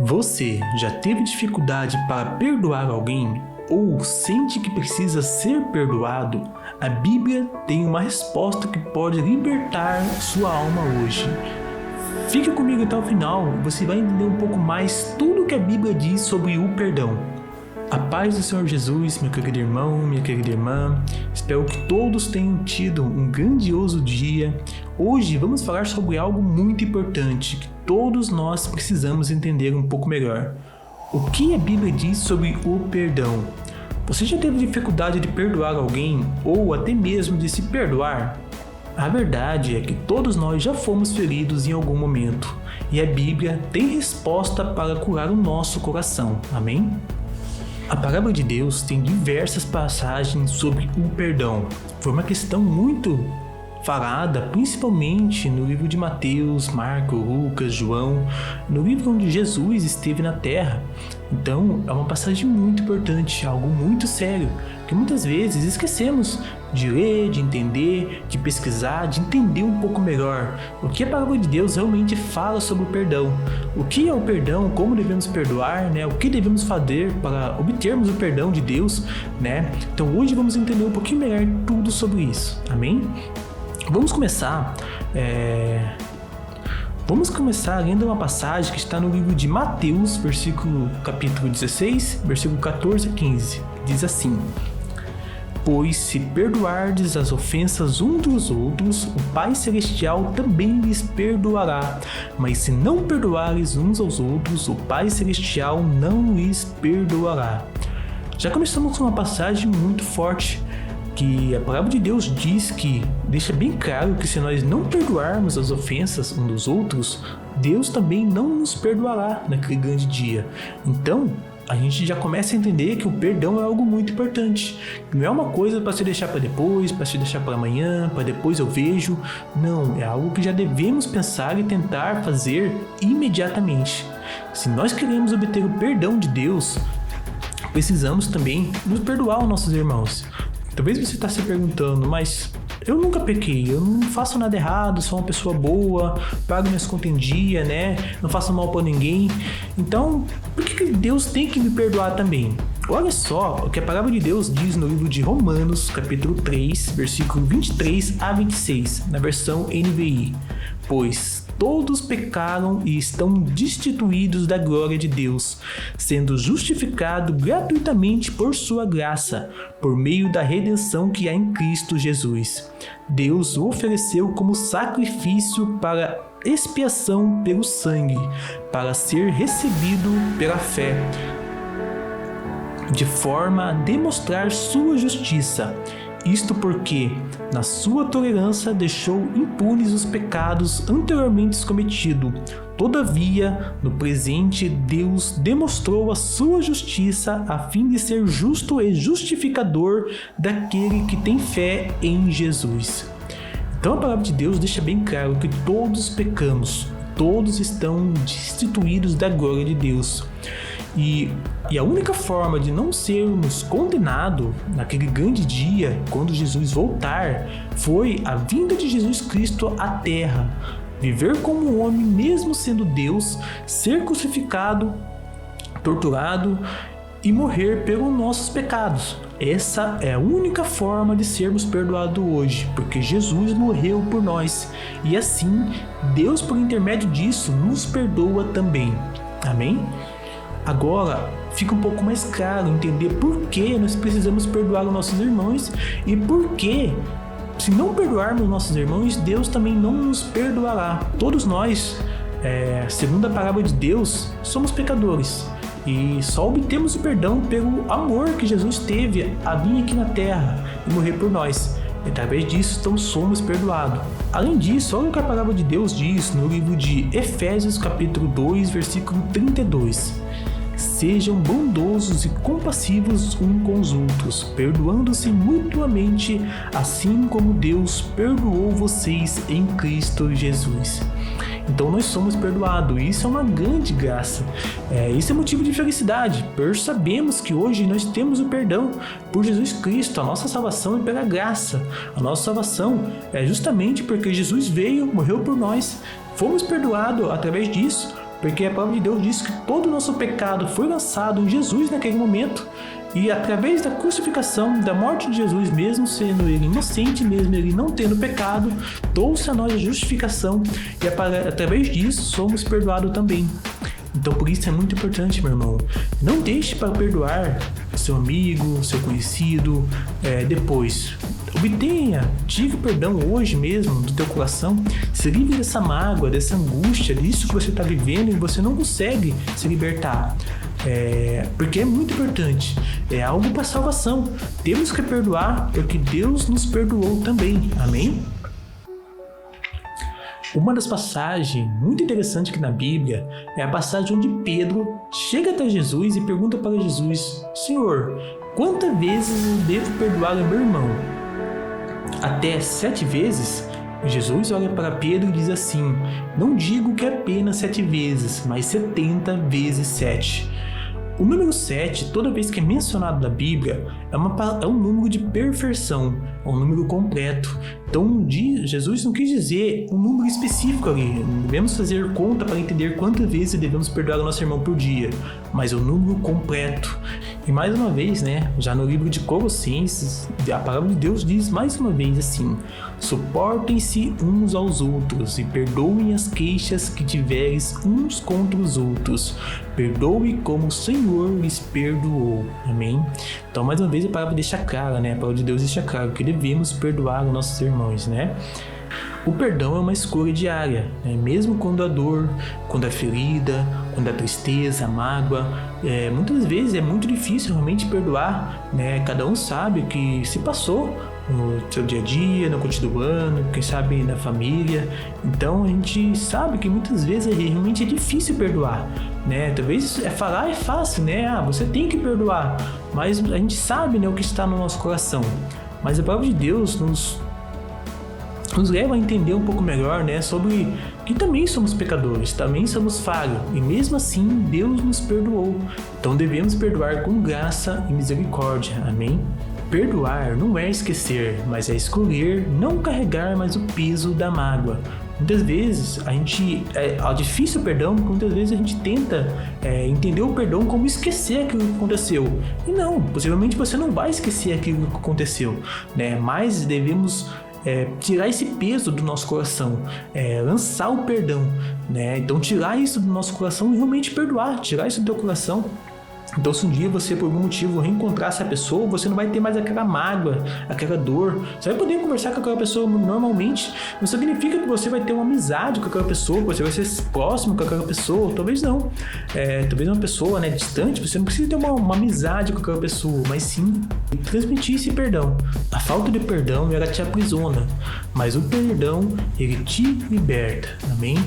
Você já teve dificuldade para perdoar alguém ou sente que precisa ser perdoado? A Bíblia tem uma resposta que pode libertar sua alma hoje. Fique comigo até o final, você vai entender um pouco mais tudo o que a Bíblia diz sobre o perdão. A paz do Senhor Jesus, meu querido irmão, minha querida irmã, espero que todos tenham tido um grandioso dia. Hoje vamos falar sobre algo muito importante que todos nós precisamos entender um pouco melhor. O que a Bíblia diz sobre o perdão? Você já teve dificuldade de perdoar alguém ou até mesmo de se perdoar? A verdade é que todos nós já fomos feridos em algum momento e a Bíblia tem resposta para curar o nosso coração, amém? A palavra de Deus tem diversas passagens sobre o perdão. Foi uma questão muito falada, principalmente no livro de Mateus, Marcos, Lucas, João, no livro onde Jesus esteve na terra. Então, é uma passagem muito importante, algo muito sério, que muitas vezes esquecemos de ler, de entender, de pesquisar, de entender um pouco melhor o que a palavra de Deus realmente fala sobre o perdão. O que é o perdão, como devemos perdoar, né? O que devemos fazer para obtermos o perdão de Deus, né? Então hoje vamos entender um pouquinho melhor tudo sobre isso, amém? Vamos começar lendo uma passagem que está no livro de Mateus, capítulo 16, versículo 14 a 15. Diz assim: Pois se perdoardes as ofensas uns dos outros, o Pai Celestial também lhes perdoará. Mas se não perdoares uns aos outros, o Pai Celestial não lhes perdoará. Já começamos com uma passagem muito forte, que a palavra de Deus deixa bem claro que se nós não perdoarmos as ofensas uns dos outros, Deus também não nos perdoará naquele grande dia. Então, a gente já começa a entender que o perdão é algo muito importante. Não é uma coisa para se deixar para depois, para se deixar para amanhã, para depois eu vejo. Não, é algo que já devemos pensar e tentar fazer imediatamente. Se nós queremos obter o perdão de Deus, precisamos também nos perdoar os nossos irmãos. Talvez você está se perguntando, mas eu nunca pequei, eu não faço nada errado, sou uma pessoa boa, pago minhas contas em dia, né? Não faço mal para ninguém. Então, por que Deus tem que me perdoar também? Olha só o que a palavra de Deus diz no livro de Romanos, capítulo 3, versículo 23 a 26, na versão NVI. Pois todos pecaram e estão destituídos da glória de Deus, sendo justificados gratuitamente por sua graça, por meio da redenção que há em Cristo Jesus. Deus o ofereceu como sacrifício para expiação pelo sangue, para ser recebido pela fé, de forma a demonstrar sua justiça. Isto porque, na sua tolerância, deixou impunes os pecados anteriormente cometidos. Todavia, no presente, Deus demonstrou a sua justiça a fim de ser justo e justificador daquele que tem fé em Jesus. Então a palavra de Deus deixa bem claro que todos pecamos, todos estão destituídos da glória de Deus. E a única forma de não sermos condenados naquele grande dia, quando Jesus voltar, foi a vinda de Jesus Cristo à terra. Viver como homem, mesmo sendo Deus, ser crucificado, torturado e morrer pelos nossos pecados. Essa é a única forma de sermos perdoados hoje, porque Jesus morreu por nós. E assim, Deus, por intermédio disso, nos perdoa também. Amém? Agora fica um pouco mais claro entender por que nós precisamos perdoar os nossos irmãos e por que, se não perdoarmos nossos irmãos, Deus também não nos perdoará. Todos nós, segundo a palavra de Deus, somos pecadores e só obtemos o perdão pelo amor que Jesus teve a vir aqui na terra e morrer por nós. E através disso, então, somos perdoados. Além disso, olha o que a palavra de Deus diz no livro de Efésios, capítulo 2, versículo 32. Sejam bondosos e compassivos uns com os outros, perdoando-se mutuamente, assim como Deus perdoou vocês em Cristo Jesus. Então nós somos perdoados, e isso é uma grande graça. Isso é motivo de felicidade, pois sabemos que hoje nós temos o perdão por Jesus Cristo. A nossa salvação é pela graça. A nossa salvação é justamente porque Jesus veio, morreu por nós, fomos perdoados através disso, Porque a palavra de Deus diz que todo o nosso pecado foi lançado em Jesus naquele momento. E através da crucificação, da morte de Jesus, mesmo sendo ele inocente, mesmo ele não tendo pecado, trouxe a nós a justificação e através disso somos perdoados também. Então por isso é muito importante, meu irmão, não deixe para perdoar seu amigo, seu conhecido, depois. Obtenha, diga perdão hoje mesmo do teu coração, se livre dessa mágoa, dessa angústia, disso que você está vivendo e você não consegue se libertar. Porque é muito importante, é algo para salvação. Temos que perdoar porque Deus nos perdoou também, amém? Uma das passagens muito interessantes aqui na Bíblia é a passagem onde Pedro chega até Jesus e pergunta para Jesus: Senhor, quantas vezes eu devo perdoar o meu irmão? Até 7 vezes? Jesus olha para Pedro e diz assim: não digo que apenas 7 vezes, mas 70 vezes 7. O número 7, toda vez que é mencionado na Bíblia, é um número de perfeição, é um número completo. Então, Jesus não quis dizer um número específico ali. Não devemos fazer conta para entender quantas vezes devemos perdoar o nosso irmão por dia, mas é um número completo. E mais uma vez, já no livro de Colossenses, a palavra de Deus diz mais uma vez assim: suportem-se uns aos outros e perdoem as queixas que tiveres uns contra os outros. Perdoe como o Senhor lhes perdoou. Amém? Então, mais uma vez, a palavra deixa clara, a palavra de Deus deixa claro que devemos perdoar os nossos irmãos, O perdão é uma escolha diária, mesmo quando a dor, quando a ferida, quando a tristeza, a mágoa, muitas vezes é muito difícil realmente perdoar, Cada um sabe o que se passou no seu dia a dia, no cotidiano, quem sabe na família. Então a gente sabe que muitas vezes realmente é difícil perdoar, Talvez falar é fácil, você tem que perdoar, mas a gente sabe, o que está no nosso coração. Mas a palavra de Deus nos leva a entender um pouco melhor, sobre que também somos pecadores, também somos falhos, e mesmo assim Deus nos perdoou. Então devemos perdoar com graça e misericórdia, amém? Perdoar não é esquecer, mas é escolher não carregar mais o peso da mágoa. Muitas vezes é difícil o perdão, porque muitas vezes a gente tenta entender o perdão como esquecer aquilo que aconteceu. E não, possivelmente você não vai esquecer aquilo que aconteceu, Mas devemos tirar esse peso do nosso coração, lançar o perdão, Então tirar isso do nosso coração e realmente perdoar, tirar isso do teu coração. Então, se um dia você, por algum motivo, reencontrar essa pessoa, você não vai ter mais aquela mágoa, aquela dor. Você vai poder conversar com aquela pessoa normalmente. Não significa que você vai ter uma amizade com aquela pessoa, que você vai ser próximo com aquela pessoa. Talvez não. Talvez uma pessoa distante, você não precisa ter uma amizade com aquela pessoa, mas sim transmitir esse perdão. A falta de perdão, ela te aprisiona, mas o perdão, ele te liberta. Amém?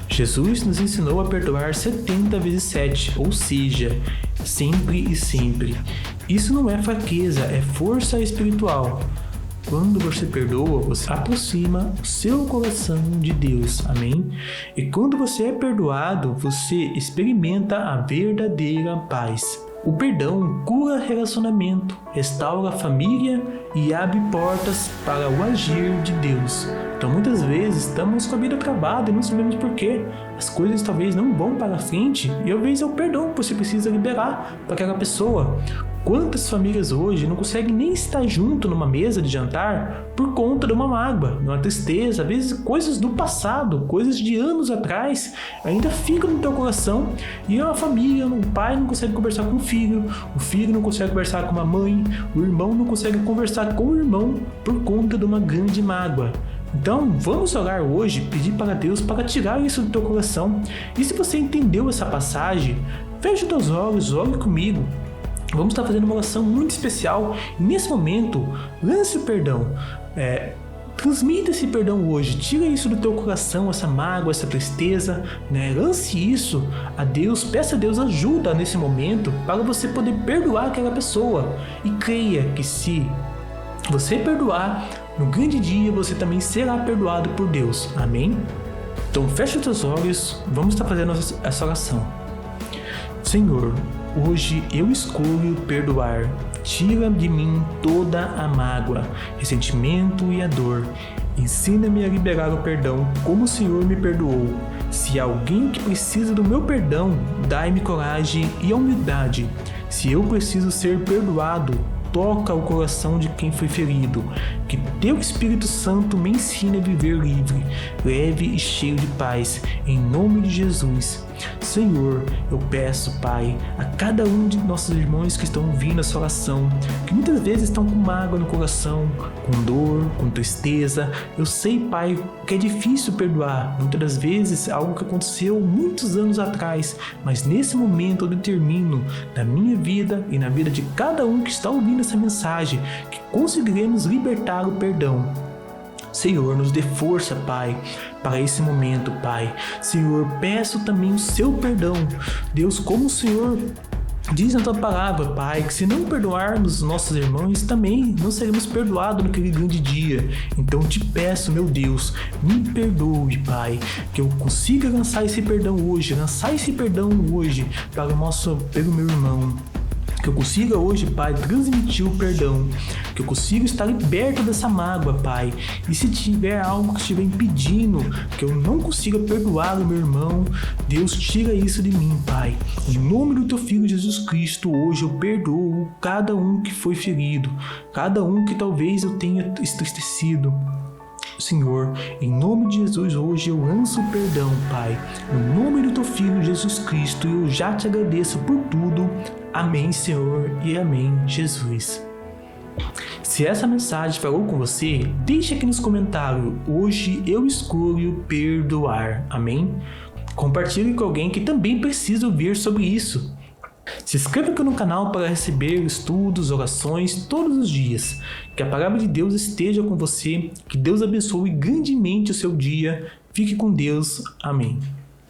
Jesus nos ensinou a perdoar 70 vezes 7, ou seja, sempre e sempre. Isso não é fraqueza, é força espiritual. Quando você perdoa, você aproxima o seu coração de Deus, amém? E quando você é perdoado, você experimenta a verdadeira paz. O perdão cura relacionamento, restaura a família e abre portas para o agir de Deus. Então muitas vezes estamos com a vida travada e não sabemos por quê. As coisas talvez não vão para frente e talvez é o perdão que você precisa liberar para aquela pessoa. Quantas famílias hoje não conseguem nem estar junto numa mesa de jantar por conta de uma mágoa, de uma tristeza, às vezes coisas do passado, coisas de anos atrás, ainda ficam no teu coração, e uma família, o pai não consegue conversar com o filho não consegue conversar com a mãe, o irmão não consegue conversar com o irmão por conta de uma grande mágoa. Então vamos orar hoje, pedir para Deus para tirar isso do teu coração. E se você entendeu essa passagem, feche os teus olhos, ore comigo. Vamos estar fazendo uma oração muito especial. E nesse momento, lance o perdão. Transmita esse perdão hoje. Tira isso do teu coração, essa mágoa, essa tristeza. Lance isso a Deus. Peça a Deus ajuda nesse momento para você poder perdoar aquela pessoa. E creia que se você perdoar, no grande dia você também será perdoado por Deus. Amém? Então feche os teus olhos. Vamos estar fazendo essa oração. Senhor, hoje eu escolho perdoar. Tira de mim toda a mágoa, ressentimento e a dor. Ensina-me a liberar o perdão como o Senhor me perdoou. Se há alguém que precisa do meu perdão, dai-me coragem e a humildade. Se eu preciso ser perdoado, toca o coração de quem foi ferido. Que teu Espírito Santo me ensine a viver livre, leve e cheio de paz, em nome de Jesus. Senhor, eu peço, Pai, a cada um de nossos irmãos que estão ouvindo essa oração, que muitas vezes estão com mágoa no coração, com dor, com tristeza. Eu sei, Pai, que é difícil perdoar. Muitas das vezes é algo que aconteceu muitos anos atrás, mas nesse momento eu determino, na minha vida e na vida de cada um que está ouvindo essa mensagem, que conseguiremos libertar o perdão. Senhor, nos dê força, Pai, para esse momento, Pai. Senhor, peço também o seu perdão. Deus, como o Senhor diz na tua palavra, Pai, que se não perdoarmos nossos irmãos, também não seremos perdoados naquele grande dia. Então te peço, meu Deus, me perdoe, Pai, que eu consiga lançar esse perdão hoje pelo meu irmão. Que eu consiga hoje, Pai, transmitir o perdão. Que eu consiga estar liberto dessa mágoa, Pai. E se tiver algo que estiver impedindo que eu não consiga perdoar o meu irmão, Deus, tira isso de mim, Pai. Em nome do teu Filho Jesus Cristo, hoje eu perdoo cada um que foi ferido, cada um que talvez eu tenha entristecido. Senhor, em nome de Jesus, hoje eu lanço o perdão, Pai, no nome do teu Filho Jesus Cristo, e eu já te agradeço por tudo. Amém, Senhor, e amém, Jesus. Se essa mensagem falou com você, deixe aqui nos comentários. Hoje eu escolho perdoar. Amém? Compartilhe com alguém que também precisa ouvir sobre isso. Se inscreva aqui no canal para receber estudos, orações todos os dias. Que a palavra de Deus esteja com você. Que Deus abençoe grandemente o seu dia. Fique com Deus. Amém.